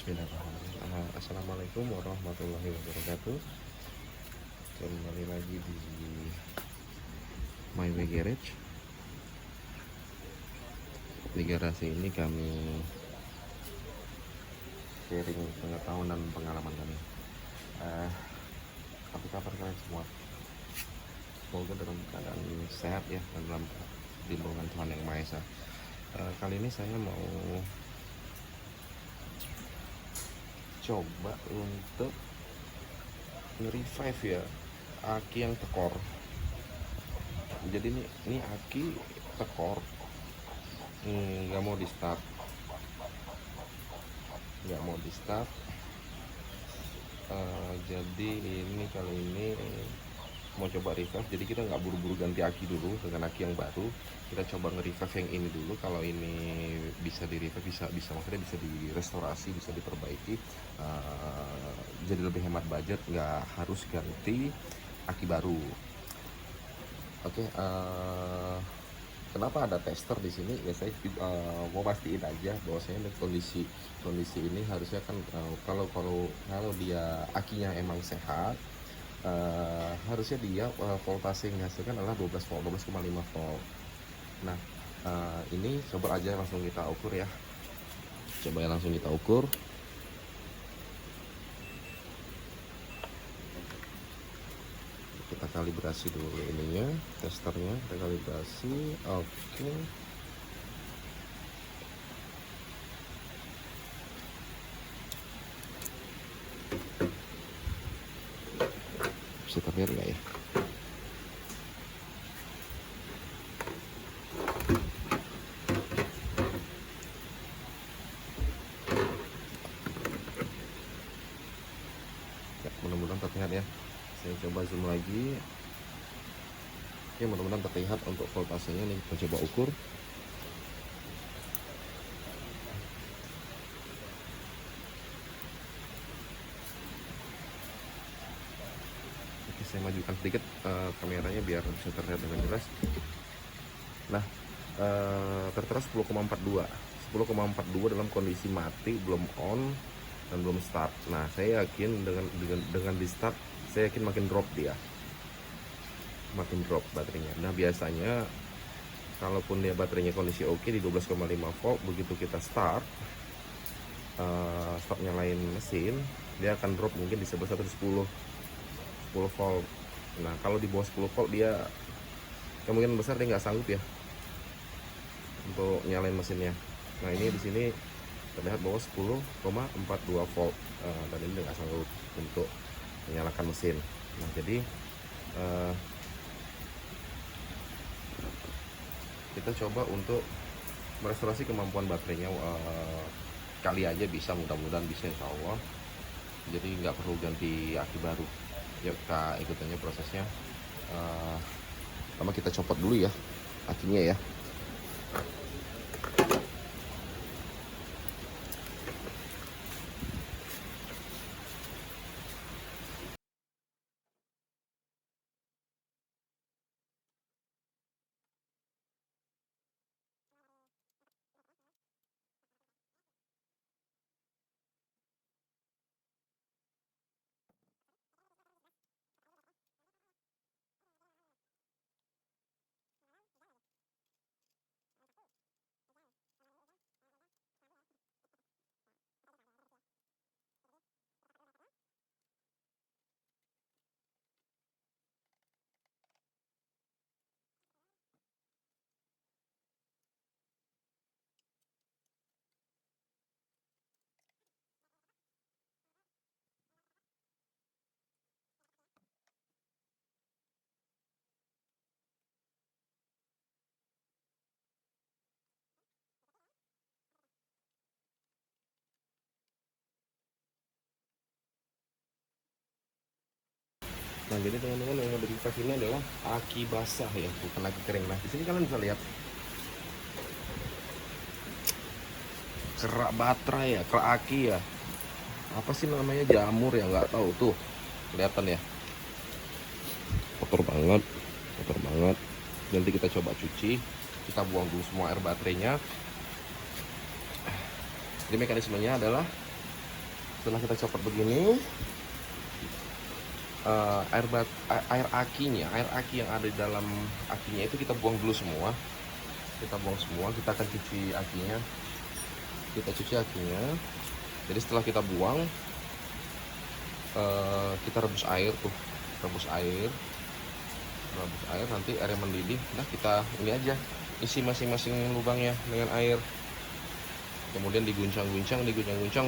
Bismillahirrahmanirrahim. Assalamualaikum warahmatullahi wabarakatuh. Kembali lagi di My Way Garage. Di garasi ini kami sharing pengetahuan dan pengalaman kami. Apa kabar kalian semua? Semoga dalam keadaan sehat ya, dan dalam lindungan Tuhan Yang Maha Esa. Kali ini saya mau coba untuk nge-revive ya aki yang tekor. Jadi ini aki tekor, nggak mau di start, jadi ini kali ini mau coba revive. Jadi kita nggak buru-buru ganti aki dulu dengan aki yang baru, kita coba nge-revive yang ini dulu. Kalau ini bisa di-revive, bisa maksudnya bisa direstorasi, bisa diperbaiki, jadi lebih hemat budget, nggak harus ganti aki baru. Oke, kenapa ada tester di sini? Ya saya mau pastiin aja bahwasanya kondisi ini harusnya kan, kalau dia akinya emang sehat, harusnya dia voltase yang dihasilkan adalah 12 volt, 12,5 volt. Nah, ini coba aja langsung kita ukur ya. Langsung kita ukur. Kita kalibrasi dulu ininya, testernya kita kalibrasi. Oke. Bisa terlihat nggak ya? Mudah-mudahan terlihat ya. Saya coba zoom lagi. Oke, mudah-mudahan terlihat untuk voltasenya. Nih kita coba ukur. Oke, saya majukan sedikit kameranya biar bisa terlihat dengan jelas. Nah, tertera 10,42 dalam kondisi mati, belum on dan belum start. Nah, saya yakin dengan di start, saya yakin makin drop baterainya. Nah, biasanya kalaupun dia baterainya kondisi oke di 12,5 volt, begitu kita start nyalain mesin, dia akan drop mungkin di sebesar 10 volt. Nah, kalau di bawah 10 volt dia kemungkinan besar dia nggak sanggup ya untuk nyalain mesinnya. Nah, ini di sini terlihat bahwa 10,42 volt, dan ini nggak sanggup untuk menyalakan mesin. Nah, jadi kita coba untuk merestorasi kemampuan baterainya. Kali aja bisa, mudah-mudahan bisa, insya Allah. Jadi nggak perlu ganti aki baru. Yuk kita ikut aja prosesnya. Pertama kita copot dulu ya akinya ya. Nah, jadi teman-teman, yang ada di tas ini adalah aki basah ya, bukan aki kering. Nah, di sini kalian bisa lihat kerak baterai ya, kerak aki ya. Apa sih namanya, jamur ya, nggak tahu tuh. Kelihatan ya. Kotor banget. Nanti kita coba cuci, kita buang dulu semua air baterainya. Jadi mekanismenya adalah Setelah kita copot begini, air aki yang ada di dalam akinya itu kita buang dulu semua. Kita buang semua, kita akan cuci akinya. Kita cuci akinya. Jadi setelah kita buang, kita rebus air tuh, rebus air nanti airnya mendidih. Nah kita ini aja isi masing-masing lubangnya dengan air. Kemudian diguncang-guncang,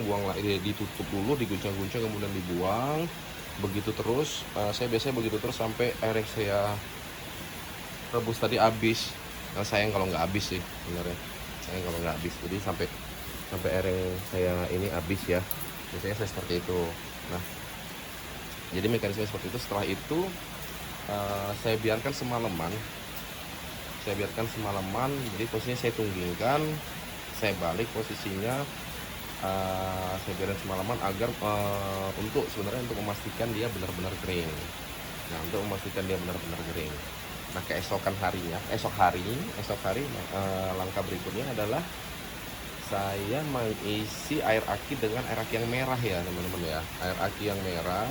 buang lagi, ditutup dulu, diguncang-guncang, kemudian dibuang. Begitu terus, saya biasanya begitu terus sampai air yang saya rebus tadi habis. Nah, sayang kalau nggak habis sih sebenarnya, sayang kalau nggak habis. Jadi sampai air yang saya ini habis ya. Biasanya saya seperti itu. Nah, jadi mekanisme seperti itu. Setelah itu saya biarkan semalaman. Jadi posisinya saya tunggingkan, saya balik posisinya, saya biarkan semalaman agar sebenarnya untuk memastikan dia benar-benar kering. Nah, untuk memastikan dia benar-benar kering. Nah, esok hari langkah berikutnya adalah saya mengisi air aki dengan air aki yang merah ya teman-teman ya. Air aki yang merah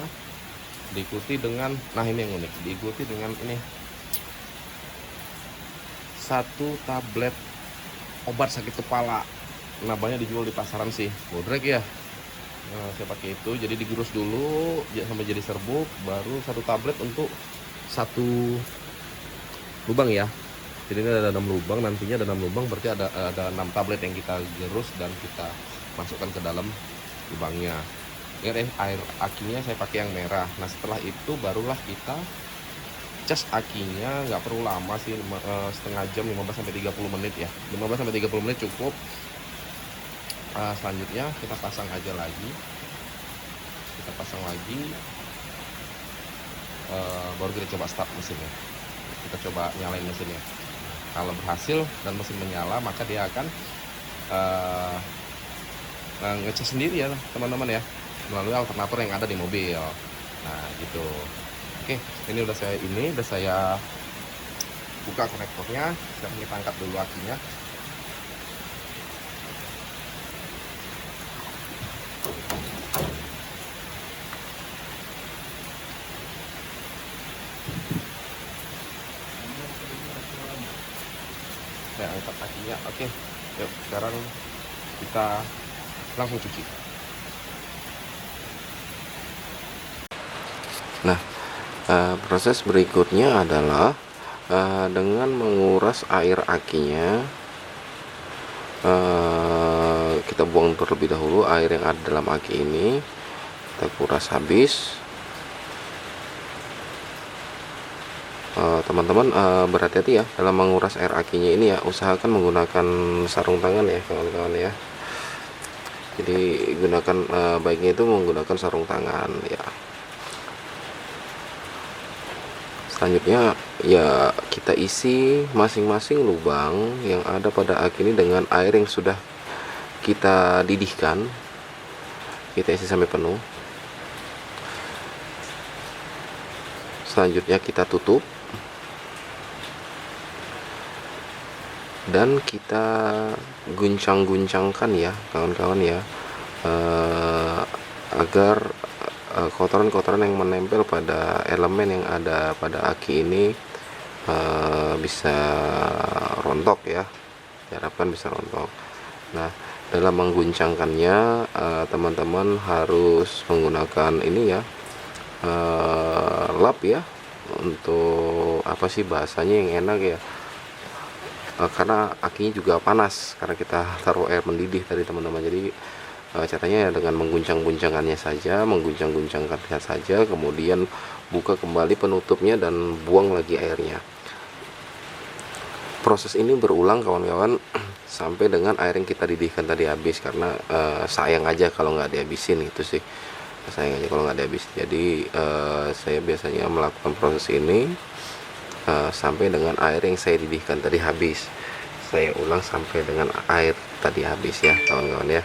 diikuti dengan, nah ini yang unik, diikuti dengan ini 1 tablet obat sakit kepala. Nah, banyak dijual di pasaran sih, bodrek ya. Nah, saya pakai itu, jadi digerus dulu sampai jadi serbuk, baru 1 tablet untuk 1 lubang ya. Jadi ini ada 6 lubang, nantinya ada 6 lubang, berarti ada 6 tablet yang kita gerus dan kita masukkan ke dalam lubangnya. Ingat air akinya saya pakai yang merah. Nah, setelah itu barulah kita cas akinya, nggak perlu lama sih, setengah jam, 15-30 menit ya. 15-30 menit cukup. Selanjutnya kita pasang aja lagi. Baru kita coba start mesinnya. Kita coba nyalain mesinnya. Kalau berhasil dan mesin menyala, maka dia akan ngecas sendiri ya teman-teman ya, melalui alternator yang ada di mobil. Nah gitu. Oke, ini udah saya buka konektornya. Sekarang kita angkat dulu akinya. Saya angkat akinya. Oke, yuk sekarang kita langsung cuci. Nah, proses berikutnya adalah dengan menguras air akinya. Kita buang terlebih dahulu air yang ada dalam aki ini, kita kuras habis. Teman-teman berhati-hati ya dalam menguras air akinya ini ya, usahakan menggunakan sarung tangan ya kawan-kawan ya. Jadi gunakan baiknya itu menggunakan sarung tangan ya. Selanjutnya ya kita isi masing-masing lubang yang ada pada aki ini dengan air yang sudah kita didihkan. Kita isi sampai penuh. Selanjutnya kita tutup dan kita guncang-guncangkan ya kawan-kawan ya, agar kotoran-kotoran yang menempel pada elemen yang ada pada aki ini bisa rontok ya, diharapkan bisa rontok. Nah, dalam mengguncangkannya teman-teman harus menggunakan ini ya, lap ya, untuk apa sih bahasanya yang enak ya, karena akinya juga panas karena kita taruh air mendidih tadi teman-teman. Jadi caranya ya dengan mengguncang-guncangannya saja, mengguncang-guncangkan saja, kemudian buka kembali penutupnya dan buang lagi airnya. Proses ini berulang kawan-kawan sampai dengan air yang kita didihkan tadi habis, karena sayang aja kalau nggak dihabisin, itu sih sayang aja kalau nggak dihabisin. Jadi saya biasanya melakukan proses ini sampai dengan air yang saya didihkan tadi habis. Saya ulang sampai dengan air tadi habis ya kawan-kawan ya.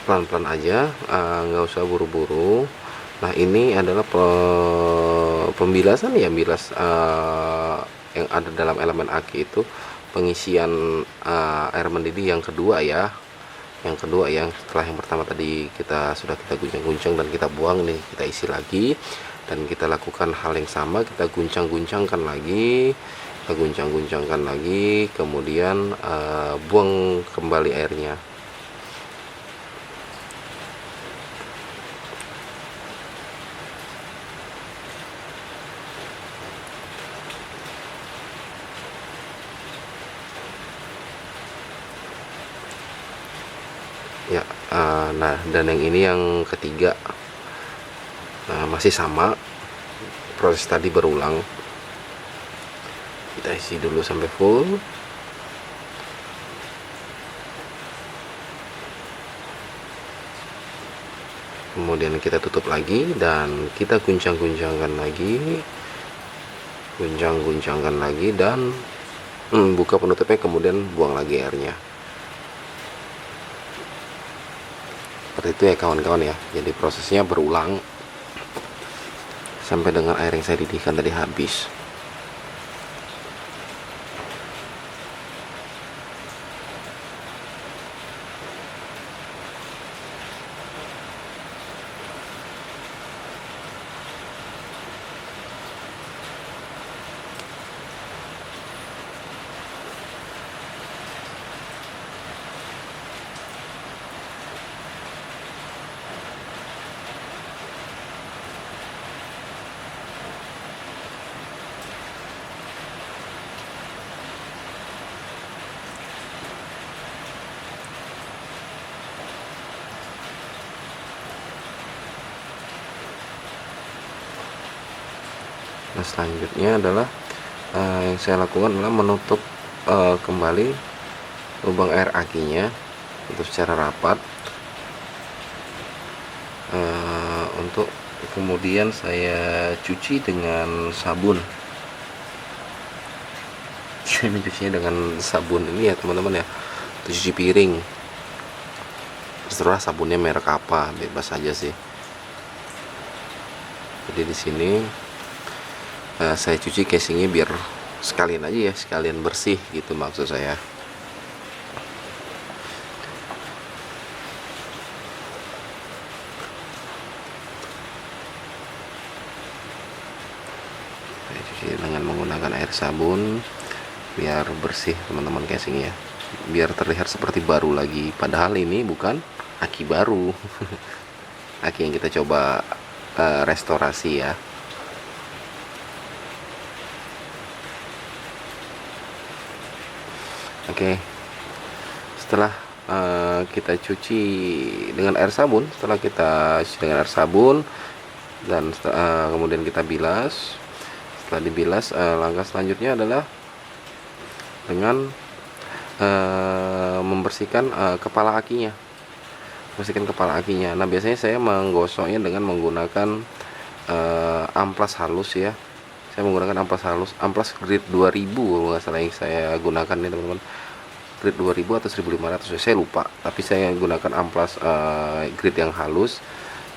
Pelan-pelan aja, nggak usah buru-buru. Nah, ini adalah pembilasan ya, bilas yang ada dalam elemen aki itu, pengisian air mendidih yang kedua ya. Yang kedua, yang setelah yang pertama tadi sudah kita guncang-guncang dan kita buang, nih kita isi lagi dan kita lakukan hal yang sama, kita guncang-guncangkan lagi, kemudian buang kembali airnya. Ya, nah, dan yang ini yang ketiga, masih sama proses tadi berulang. Kita isi dulu sampai full, kemudian kita tutup lagi dan kita guncang-guncangkan lagi, dan buka penutupnya, kemudian buang lagi airnya. Seperti itu ya kawan-kawan ya. Jadi prosesnya berulang sampai dengan air yang saya didihkan tadi habis. Nah, selanjutnya adalah yang saya lakukan adalah menutup kembali lubang air akinya untuk secara rapat, untuk kemudian saya cuci dengan sabun. Saya mencucinya dengan sabun ini ya teman-teman ya, untuk cuci piring. Terserah sabunnya merek apa, bebas aja sih. Jadi di sini saya cuci casingnya biar sekalian aja ya, sekalian bersih gitu maksud saya. Saya cuci dengan menggunakan air sabun biar bersih teman-teman casingnya, biar terlihat seperti baru lagi, padahal ini bukan aki baru. Aki yang kita coba restorasi ya. Oke, setelah kita cuci dengan air sabun, dan kemudian kita bilas. Setelah dibilas, langkah selanjutnya adalah dengan membersihkan kepala akinya. Nah, biasanya saya menggosoknya dengan menggunakan amplas halus ya. Saya menggunakan amplas grade 2000 kalau nggak salah yang saya gunakan nih teman-teman, grade 2000 atau 1500, saya lupa, tapi saya gunakan amplas grade yang halus.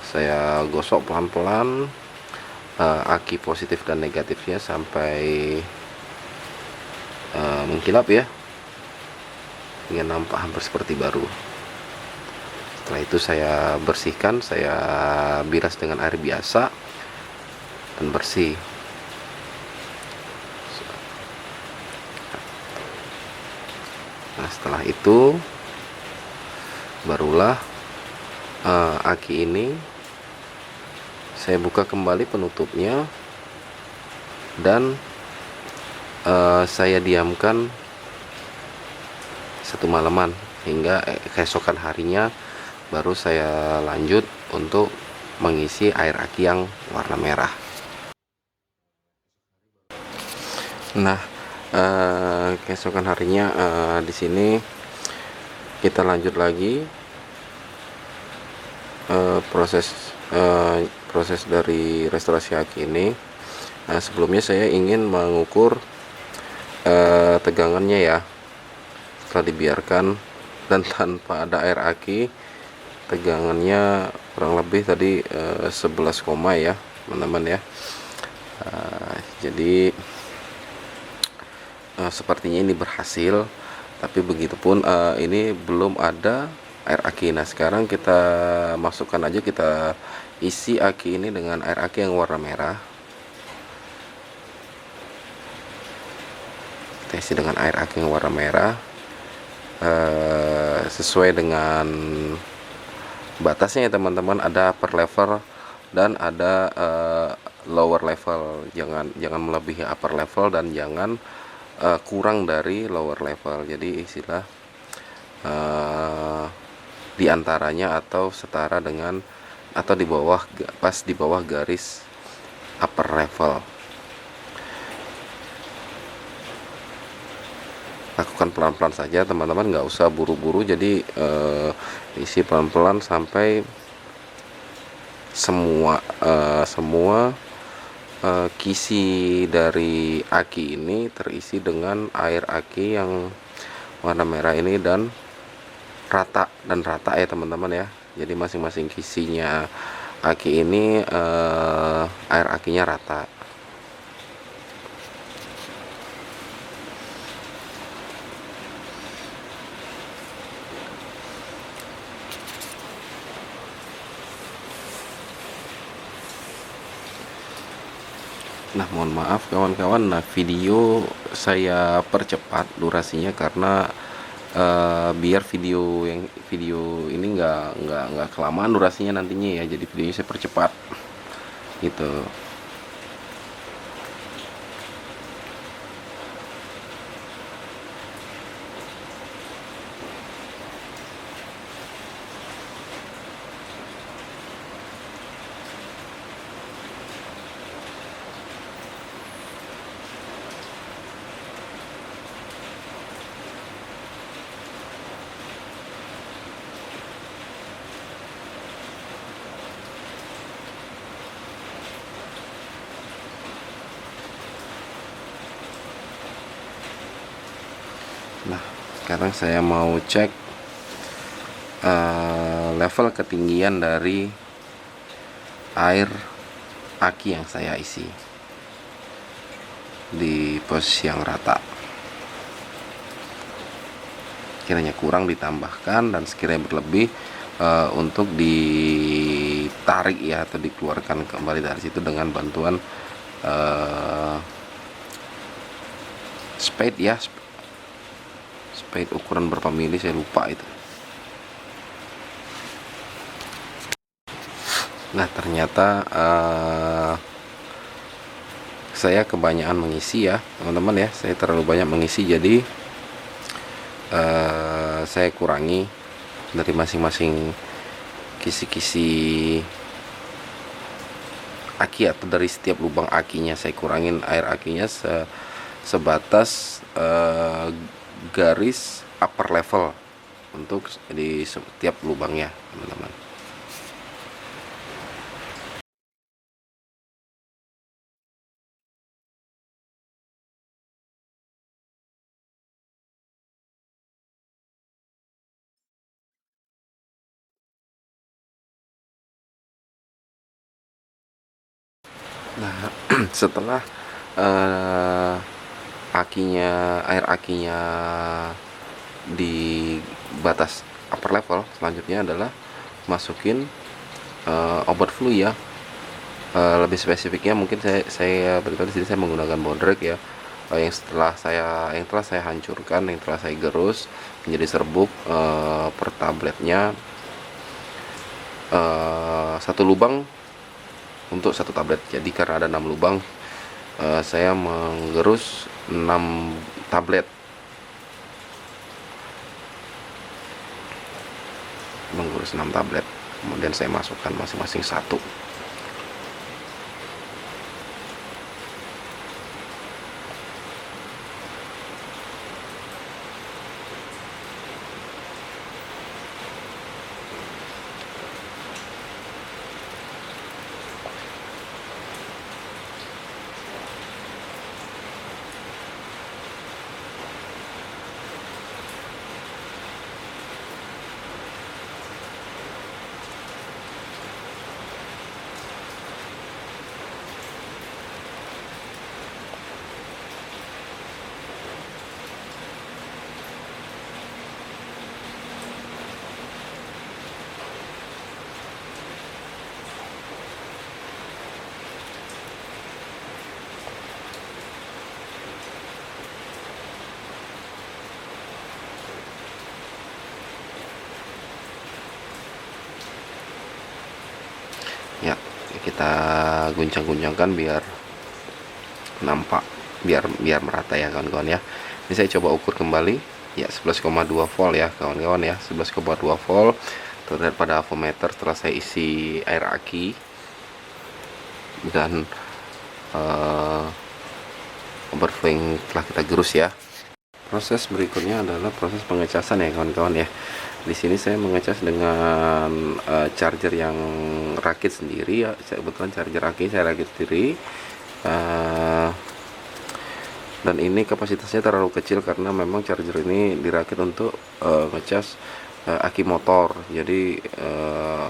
Saya gosok pelan-pelan aki positif dan negatifnya sampai mengkilap ya, hingga nampak hampir seperti baru. Setelah itu saya bersihkan, saya bilas dengan air biasa dan bersih. Nah, setelah itu barulah aki ini saya buka kembali penutupnya dan saya diamkan 1 malaman hingga keesokan harinya baru saya lanjut untuk mengisi air aki yang warna merah. Nah, keesokan harinya di sini kita lanjut lagi proses dari restorasi aki ini. Sebelumnya saya ingin mengukur tegangannya ya. Setelah dibiarkan dan tanpa ada air aki, tegangannya kurang lebih tadi 11 koma ya teman-teman ya. Jadi sepertinya ini berhasil, tapi begitupun ini belum ada air aki. Nah sekarang kita masukkan aja, kita isi aki ini dengan air aki yang warna merah. Kita isi dengan air aki yang warna merah sesuai dengan batasnya ya teman-teman. Ada upper level dan ada lower level. Jangan melebihi upper level dan jangan kurang dari lower level. Jadi istilah diantaranya atau setara dengan atau di bawah, pas di bawah garis upper level. Lakukan pelan-pelan saja teman-teman, nggak usah buru-buru. Jadi isi pelan-pelan sampai semua kisi dari aki ini terisi dengan air aki yang warna merah ini dan rata ya teman-teman ya. Jadi masing-masing kisinya aki ini air akinya rata. Nah mohon maaf kawan-kawan, nah video saya percepat durasinya karena biar video ini nggak kelamaan durasinya nantinya ya. Jadi videonya saya percepat gitu. Nah sekarang saya mau cek level ketinggian dari air aki yang saya isi di posisi yang rata. Kiranya kurang ditambahkan, dan sekiranya berlebih untuk ditarik ya, atau dikeluarkan kembali dari situ dengan bantuan spade ya, spade ukuran berapa mili saya lupa itu. Nah ternyata saya kebanyakan mengisi ya teman-teman ya, saya terlalu banyak mengisi. Jadi saya kurangi dari masing-masing kisi-kisi aki, atau dari setiap lubang akinya saya kurangin air akinya sebatas garis upper level untuk di setiap lubangnya teman-teman. Nah setelah air akinya di batas upper level, selanjutnya adalah masukin obat flu ya. Lebih spesifiknya mungkin saya beritahu di sini, saya menggunakan bodrek ya, yang telah saya hancurkan, yang telah saya gerus menjadi serbuk per tabletnya. Satu lubang untuk satu tablet. Jadi karena ada 6 lubang, saya menggerus 6 tablet, kemudian saya masukkan masing-masing satu. Ya, kita guncang-guncangkan biar nampak, biar merata ya kawan-kawan ya. Ini saya coba ukur kembali ya, 11,2 volt ya kawan-kawan ya, 11,2 volt. Terlihat pada avometer setelah saya isi air aki dan overflowing telah kita gerus ya. Proses berikutnya adalah proses pengecasan ya kawan-kawan ya. Di sini saya mengecas dengan charger yang rakit sendiri ya. Saya kebetulan charger aki saya rakit sendiri. Dan ini kapasitasnya terlalu kecil karena memang charger ini dirakit untuk ngecas aki motor. Jadi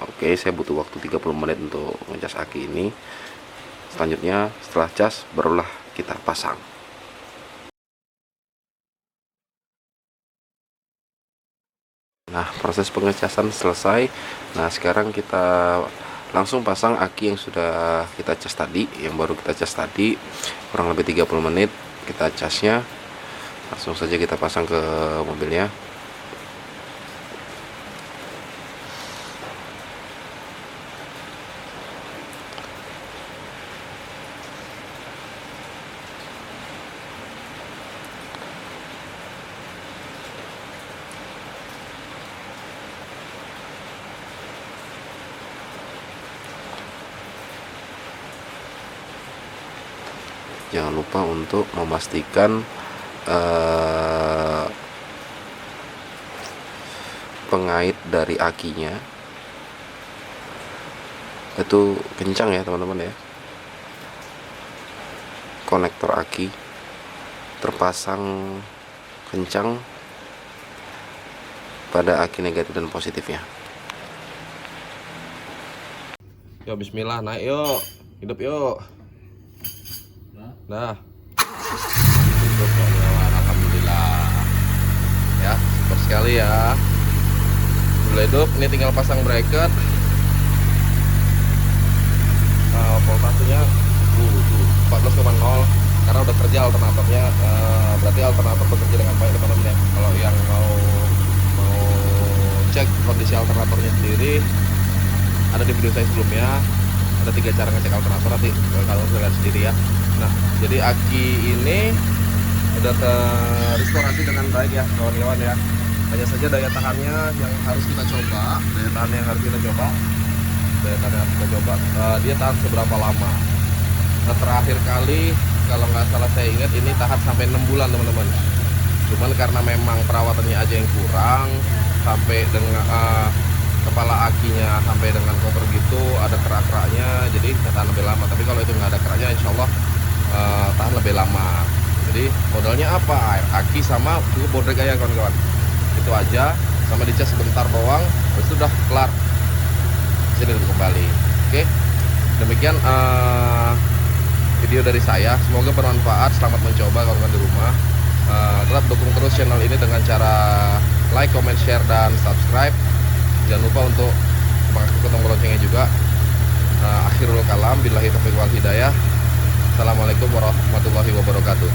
oke, saya butuh waktu 30 menit untuk ngecas aki ini. Selanjutnya setelah cas barulah kita pasang. Nah, proses pengecasan selesai. Nah, sekarang kita langsung pasang aki yang sudah kita cas tadi, yang baru kita cas tadi, kurang lebih 30 menit kita casnya. Langsung saja kita pasang ke mobilnya. Jangan lupa untuk memastikan pengait dari akinya itu kencang ya teman-teman ya. Konektor aki terpasang kencang pada aki negatif dan positifnya. Yo, bismillah, naik yuk, hidup yuk. Nah, hidup kawan-kawan, alhamdulillah. Ya, super sekali ya. Udah hidup, ini tinggal pasang bracket. Voltasenya 14,0 karena udah kerja alternatornya. Berarti alternator bekerja dengan baik teman-teman ya. Kalau yang mau cek kondisi alternatornya sendiri, ada di video saya sebelumnya. Ada 3 cara ngecek alternator, nanti kalian bisa lihat sendiri ya. Nah, jadi aki ini udah terestorasi dengan baik ya kawan-kawan ya. Hanya saja daya tahannya yang harus kita coba. Dia tahan seberapa lama. Nah, terakhir kali kalau nggak salah saya ingat ini tahan sampai 6 bulan teman-teman. Cuman karena memang perawatannya aja yang kurang, sampai dengan kepala akinya sampai dengan kotor gitu, ada kerak-keraknya, jadi tahan lebih lama. Tapi kalau itu nggak ada keraknya, insya Allah tahan lebih lama. Jadi modalnya apa? Air aki sama bodrek aja kawan-kawan. Itu aja, sama dicas sebentar doang, terus sudah kelar. Sini dulu kembali. Oke, demikian video dari saya. Semoga bermanfaat. Selamat mencoba kawan-kawan di rumah. Tetap dukung terus channel ini dengan cara like, comment, share, dan subscribe. Jangan lupa untuk mengaktifkan tombol loncengnya juga. Akhirul kalam, billahi taufiq wal hidayah. Assalamualaikum warahmatullahi wabarakatuh.